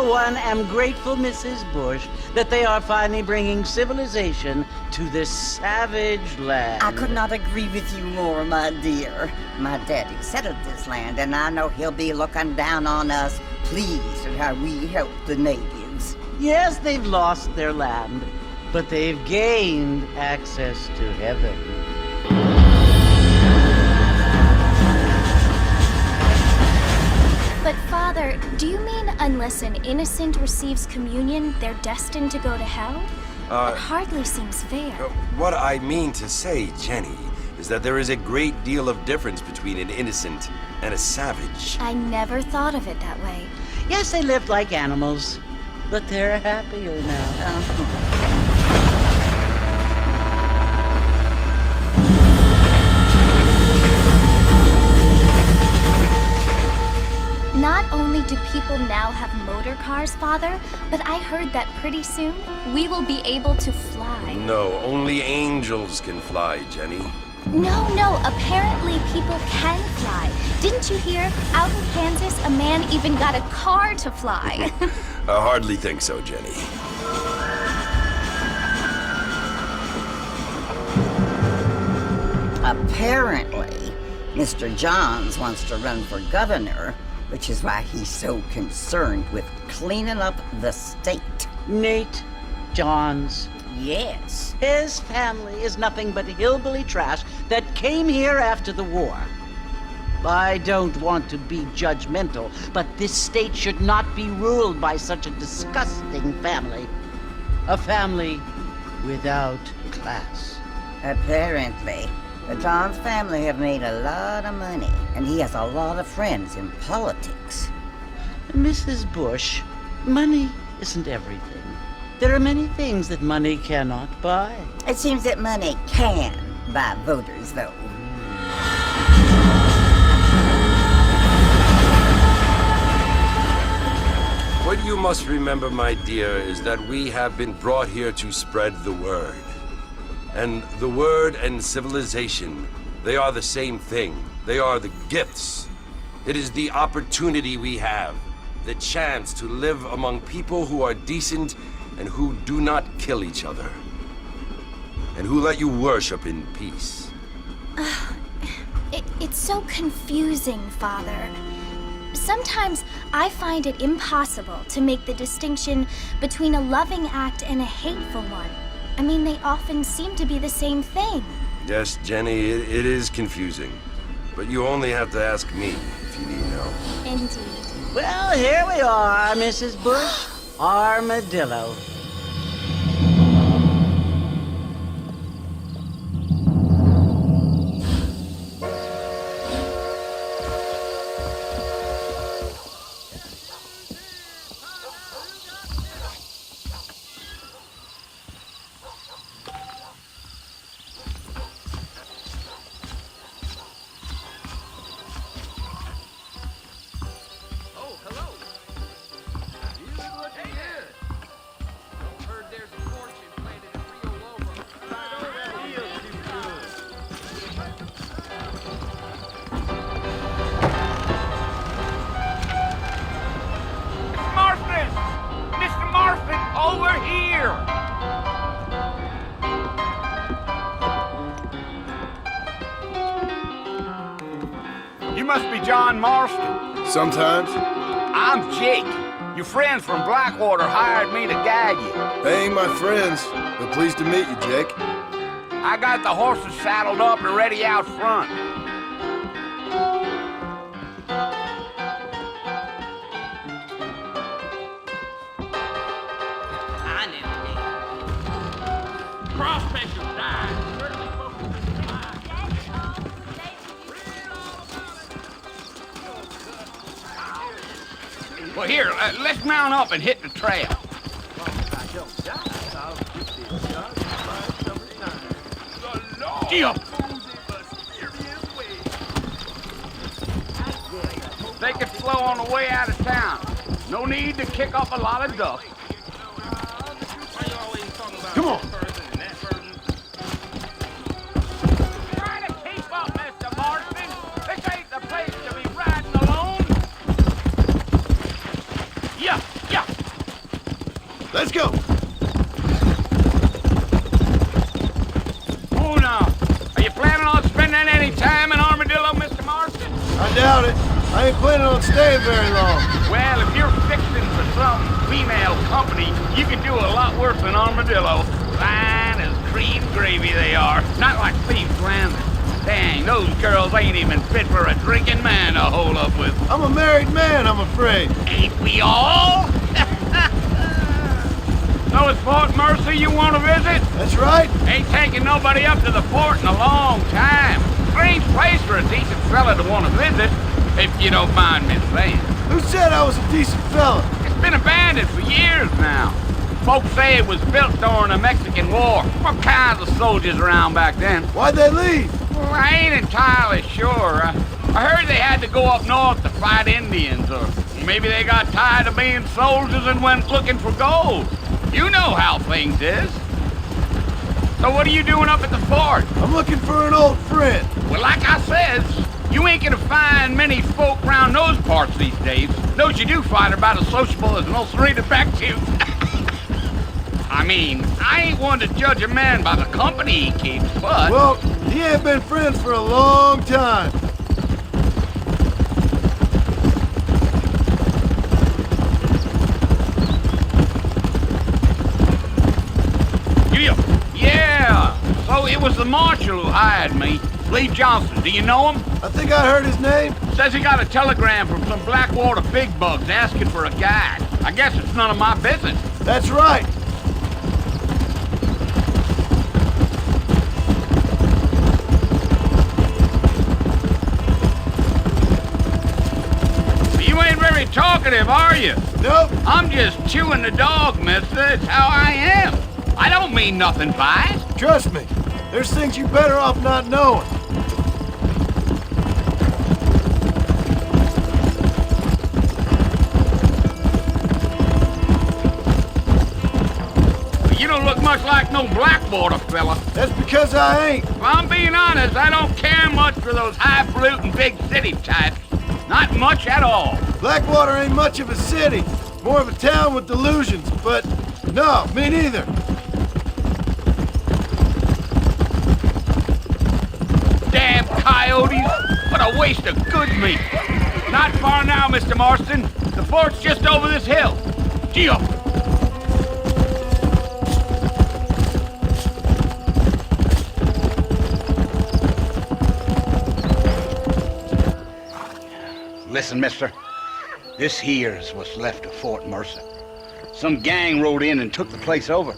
for one, am grateful, Mrs. Bush, that they are finally bringing civilization to this savage land. I could not agree with you more, my dear. My daddy settled this land, and I know he'll be looking down on us, pleased at how we help the natives. Yes, they've lost their land, but they've gained access to heaven. But Father, do you mean unless an innocent receives communion, they're destined to go to hell? That hardly seems fair. What I mean to say, Jenny, is that there is a great deal of difference between an innocent and a savage. I never thought of it that way. Yes, they lived like animals, but they're happier now. Not only do people now have motor cars, Father, but I heard that pretty soon we will be able to fly. No, only angels can fly, Jenny. No, apparently people can fly. Didn't you hear? Out in Kansas, a man even got a car to fly. I hardly think so, Jenny. Apparently, Mr. Johns wants to run for governor, which is why he's so concerned with cleaning up the state. Nate Johns. Yes. His family is nothing but hillbilly trash that came here after the war. I don't want to be judgmental, but this state should not be ruled by such a disgusting family. A family without class. Apparently, the Johns family have made a lot of money, and he has a lot of friends in politics. Mrs. Bush, money isn't everything. There are many things that money cannot buy. It seems that money can buy voters, though. What you must remember, my dear, is that we have been brought here to spread the word. And the word and civilization, they are the same thing. They are the gifts. It is the opportunity we have, the chance to live among people who are decent and who do not kill each other, and who let you worship in peace. It's so confusing, Father. Sometimes I find it impossible to make the distinction between a loving act and a hateful one. I mean, they often seem to be the same thing. Yes, Jenny, it is confusing. But you only have to ask me if you need help. Indeed. Well, here we are, Mrs. Bush. Armadillo. You must be John Marston. Sometimes. I'm Jake. Your friends from Blackwater hired me to guide you. They ain't my friends, but pleased to meet you, Jake. I got the horses saddled up and ready out front. I never did. Prospectors died. Certainly folks have been alive. Well, here, let's mount up and hit the trail. Yeah. Take it slow on the way out of town. No need to kick up a lot of dust. Come on. Try to keep up, Mr. Marston. This ain't the place to be riding alone. Yeah. doubt it. I ain't planning on staying very long. Well, if you're fixing for some female company, you can do a lot worse than armadillo. Fine as cream gravy they are. Not like thieves' landers. Dang, those girls ain't even fit for a drinking man to hole up with. I'm a married man, I'm afraid. Ain't we all? So it's Fort Mercy you want to visit? That's right. Ain't taking nobody up to the fort in a long time. Strange place for a decent fella to want to visit, if you don't mind me saying. Who said I was a decent fella? It's been abandoned for years now. Folks say it was built during the Mexican War. What kinds of soldiers around back then? Why'd they leave? Well, I ain't entirely sure. I heard they had to go up north to fight Indians, or maybe they got tired of being soldiers and went looking for gold. You know how things is. So what are you doing up at the fort? I'm looking for an old friend. Well, like I says, you ain't gonna find many folk around those parts these days. Those you do find are about as sociable as an old serena back to. I mean, I ain't one to judge a man by the company he keeps, but... Well, he ain't been friends for a long time. Yeah, so it was the marshal who hired me. Lee Johnson, do you know him? I think I heard his name. Says he got a telegram from some Blackwater big bugs asking for a guide. I guess it's none of my business. That's right. You ain't very talkative, are you? Nope. I'm just chewing the dog, mister. It's how I am. I don't mean nothing by it. Trust me. There's things you better off not knowing. You don't look much like no Blackwater fella. That's because I ain't. If I'm being honest, I don't care much for those highfalutin big city types. Not much at all. Blackwater ain't much of a city. More of a town with delusions, but no, me neither. Damn coyotes! What a waste of good meat! Not far now, Mr. Marston. The fort's just over this hill. Gee up! Listen, mister. This here's what's left of Fort Mercer. Some gang rode in and took the place over.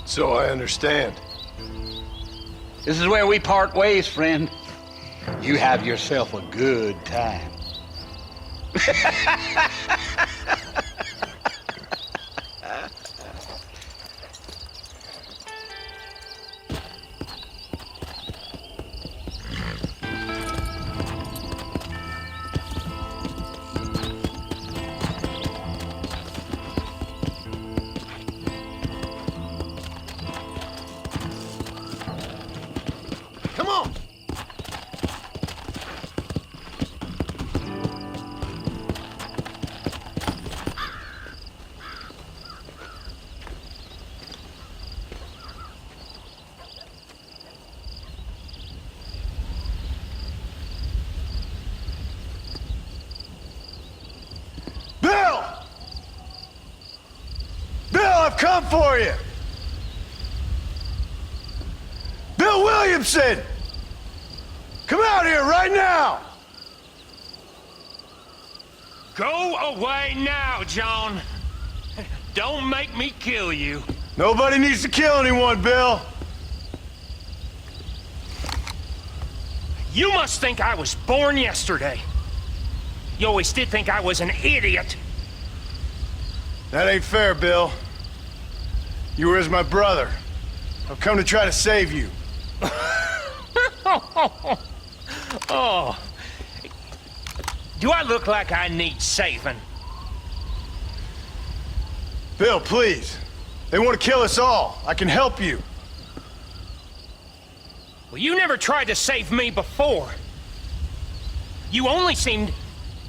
So I understand. This is where we part ways, friend. You have yourself a good time. Come on! Bill! Bill, I've come for you! Bill Williamson! Come out here right now! Go away now, John. Don't make me kill you. Nobody needs to kill anyone, Bill. You must think I was born yesterday. You always did think I was an idiot. That ain't fair, Bill. You were as my brother. I've come to try to save you. Oh. Do I look like I need saving? Bill, please. They want to kill us all. I can help you. Well, you never tried to save me before. You only seemed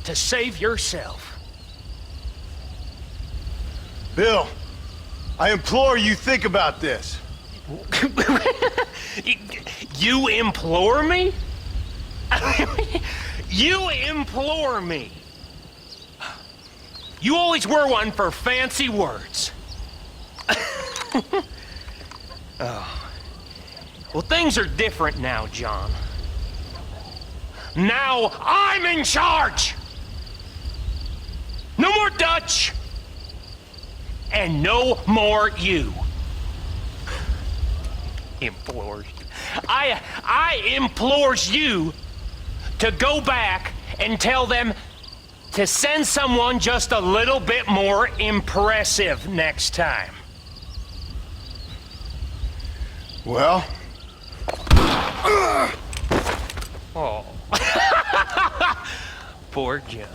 to save yourself. Bill, I implore you think about this. You implore me? You implore me. You always were one for fancy words. Oh. Well, things are different now, John. Now I'm in charge! No more Dutch! And no more you. Implores. I implores you to go back and tell them to send someone just a little bit more impressive next time. Well? Oh. Poor John.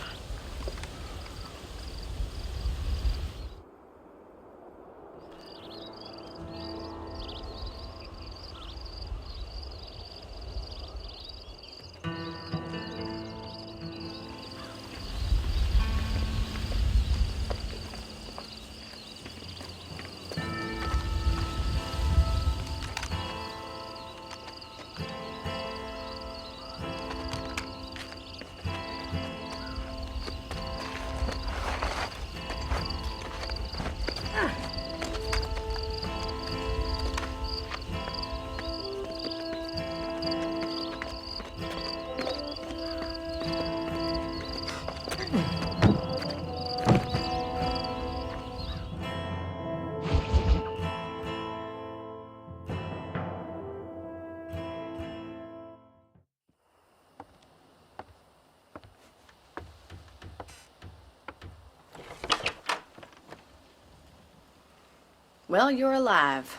Well, you're alive.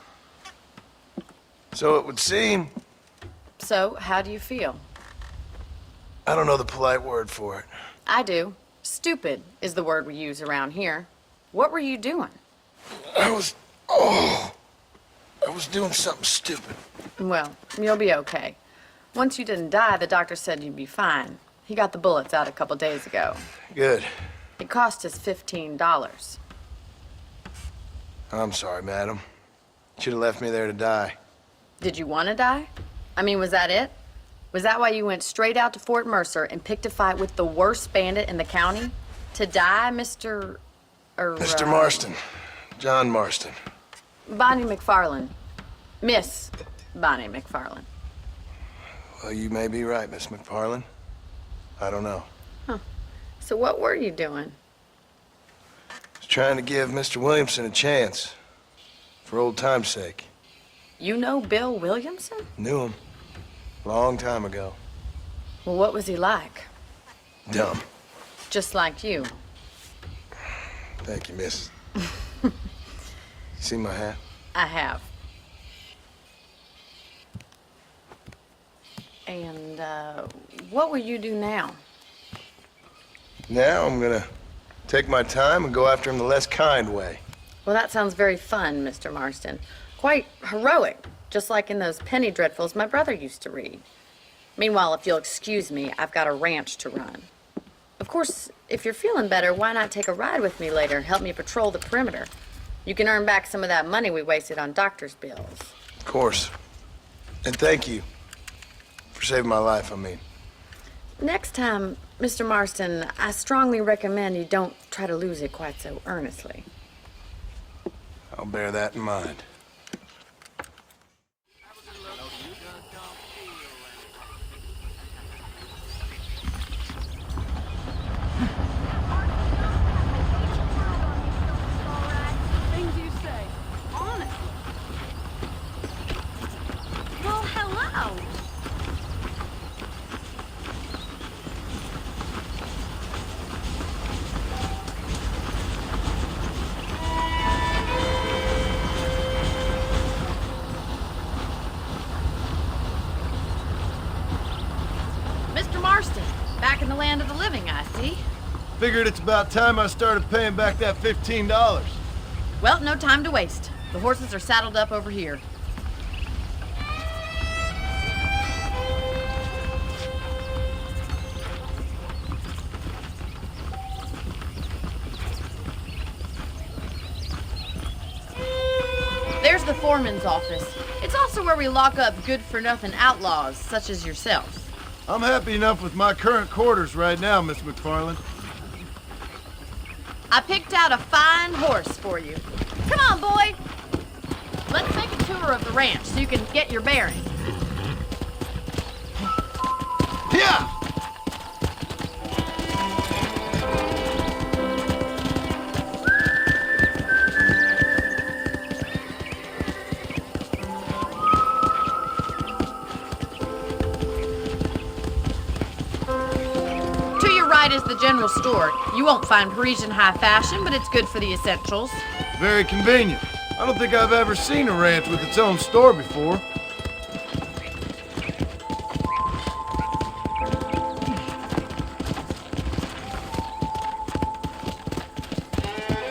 So it would seem. So, how do you feel? I don't know the polite word for it. I do. Stupid is the word we use around here. What were you doing? I was doing something stupid. Well, you'll be okay. Once you didn't die, the doctor said you'd be fine. He got the bullets out a couple days ago. Good. It cost us $15. I'm sorry, madam. Should have left me there to die. Did you want to die? I mean, was that it? Was that why you went straight out to Fort Mercer and picked a fight with the worst bandit in the county? To die, Mr. Mr. Marston. John Marston. Bonnie McFarland. Miss Bonnie McFarland. Well, you may be right, Miss McFarland. I don't know. Huh. So what were you doing? I was trying to give Mr. Williamson a chance. For old time's sake. You know Bill Williamson? Knew him. Long time ago. Well, what was he like? Dumb. Just like you. Thank you, miss. See my hat? I have. And, what will you do now? Now I'm gonna take my time and go after him the less kind way. Well, that sounds very fun, Mr. Marston. Quite heroic, just like in those penny dreadfuls my brother used to read. Meanwhile, if you'll excuse me, I've got a ranch to run. Of course, if you're feeling better, why not take a ride with me later and help me patrol the perimeter? You can earn back some of that money we wasted on doctor's bills. Of course. And thank you for saving my life, I mean. Next time, Mr. Marston, I strongly recommend you don't try to lose it quite so earnestly. I'll bear that in mind. Things you say, honestly. Well, hello. Mr. Marston, back in the land of the living, I see. Figured it's about time I started paying back that $15. Well, no time to waste. The horses are saddled up over here. There's the foreman's office. It's also where we lock up good-for-nothing outlaws, such as yourself. I'm happy enough with my current quarters right now, Miss McFarland. I picked out a fine horse for you. Come on, boy. Let's make a tour of the ranch so you can get your bearings. Yeah! To your right is the general store. You won't find Parisian high fashion, but it's good for the essentials. Very convenient. I don't think I've ever seen a ranch with its own store before.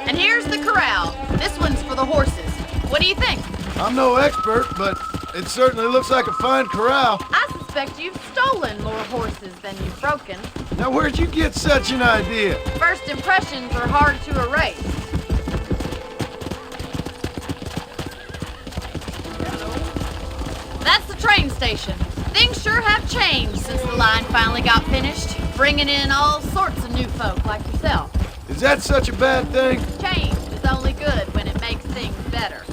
And here's the corral. This one's for the horses. What do you think? I'm no expert, but it certainly looks like a fine corral. I suspect you've stolen more horses than you've broken. Now, where'd you get such an idea? First impressions are hard to erase. That's the train station. Things sure have changed since the line finally got finished, bringing in all sorts of new folk like yourself. Is that such a bad thing? Change is only good when it makes things better.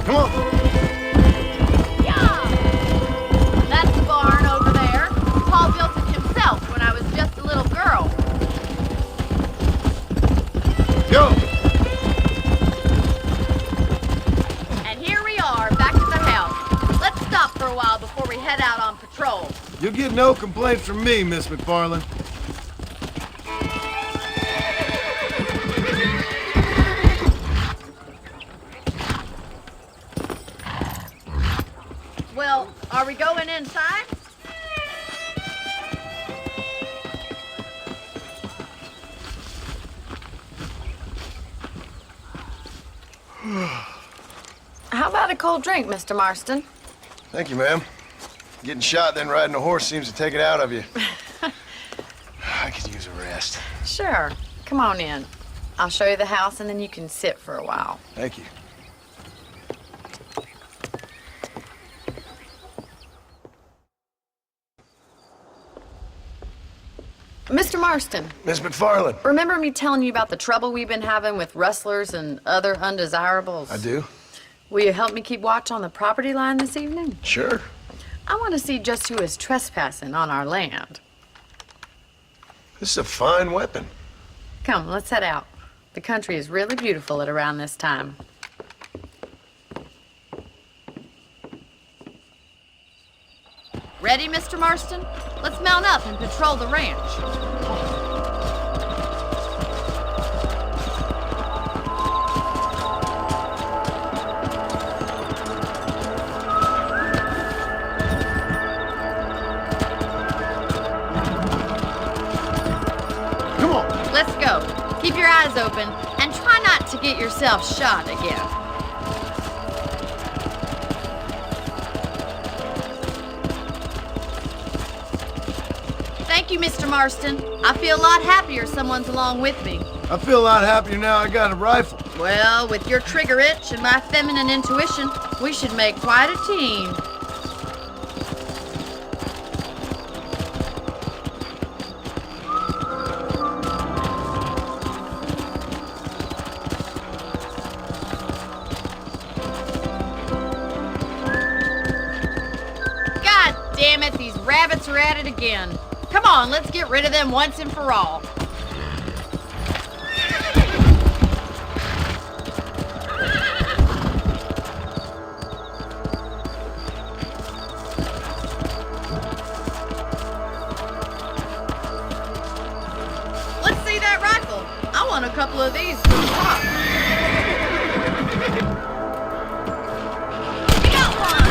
Come on. Yeah! That's the barn over there. Paul built it himself when I was just a little girl. Go! And here we are, back at the house. Let's stop for a while before we head out on patrol. You'll get no complaints from me, Miss McFarland. Well, are we going inside? How about a cold drink, Mr. Marston? Thank you, ma'am. Getting shot, then riding a horse seems to take it out of you. I could use a rest. Sure. Come on in. I'll show you the house and then you can sit for a while. Thank you. Mr. Marston, Miss McFarland. remember me telling you about the trouble we've been having with rustlers and other undesirables? I do? Will you help me keep watch on the property line this evening? Sure. I want to see just who is trespassing on our land. This is a fine weapon. Come, let's head out. The country is really beautiful at around this time. Ready, Mr. Marston? Let's mount up and patrol the ranch. Come on. Let's go. Keep your eyes open and try not to get yourself shot again. Thank you, Mr. Marston. I feel a lot happier someone's along with me. I feel a lot happier now I got a rifle. Well, with your trigger itch and my feminine intuition, we should make quite a team. God damn it, these rabbits are at it again. Come on, let's get rid of them once and for all. Let's see that rifle. I want a couple of these for the pop. You got one!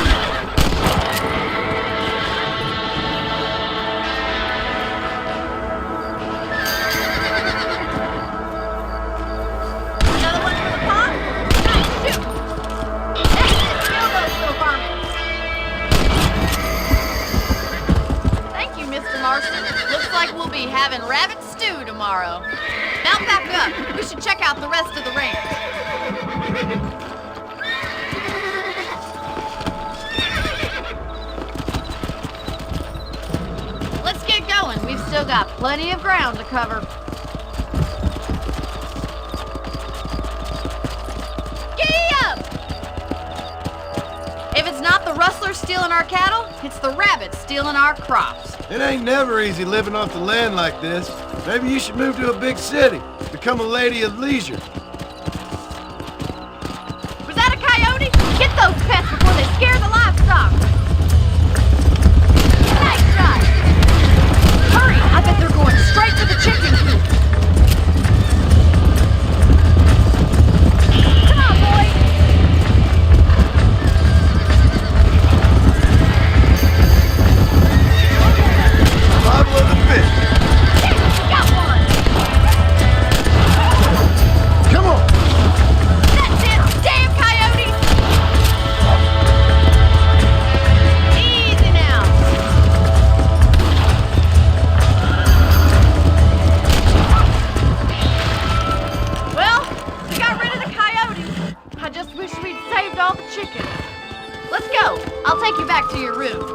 Another one for the pop? Nice, shoot! That's it, kill those little varmints. Thank you, Mr. Marston. Looks like having rabbit stew tomorrow. Mount back up. We should check out the rest of the ranch. Let's get going. We've still got plenty of ground to cover. If it's not the rustlers stealing our cattle, it's the rabbits stealing our crops. It ain't never easy living off the land like this. Maybe you should move to a big city. Become a lady of leisure. Was that a coyote? Get those pests before they scare the livestock. Nice shot. Hurry, I bet they're going straight to the chicken coop. Come on, boys. Bottle of the fish. Got one. Come on. That's it. Damn coyotes. Easy now. Well, we got rid of the coyotes. I just wish we'd saved all the chickens. Let's go. I'll take you back to your room.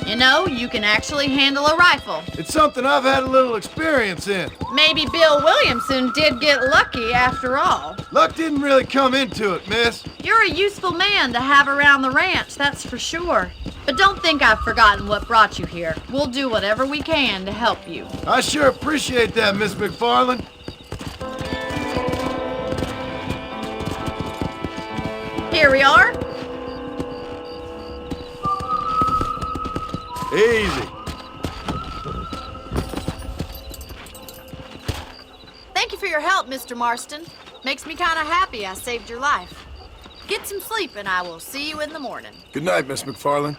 You know, you can actually handle a rifle. It's something I've had a little experience in. Maybe Bill Williamson did get lucky after all. Luck didn't really come into it, miss. You're a useful man to have around the ranch, that's for sure. But don't think I've forgotten what brought you here. We'll do whatever we can to help you. I sure appreciate that, Miss McFarland. Here we are. Easy. Thank you for your help, Mr. Marston. Makes me kind of happy I saved your life. Get some sleep and I will see you in the morning. Good night, Miss McFarland.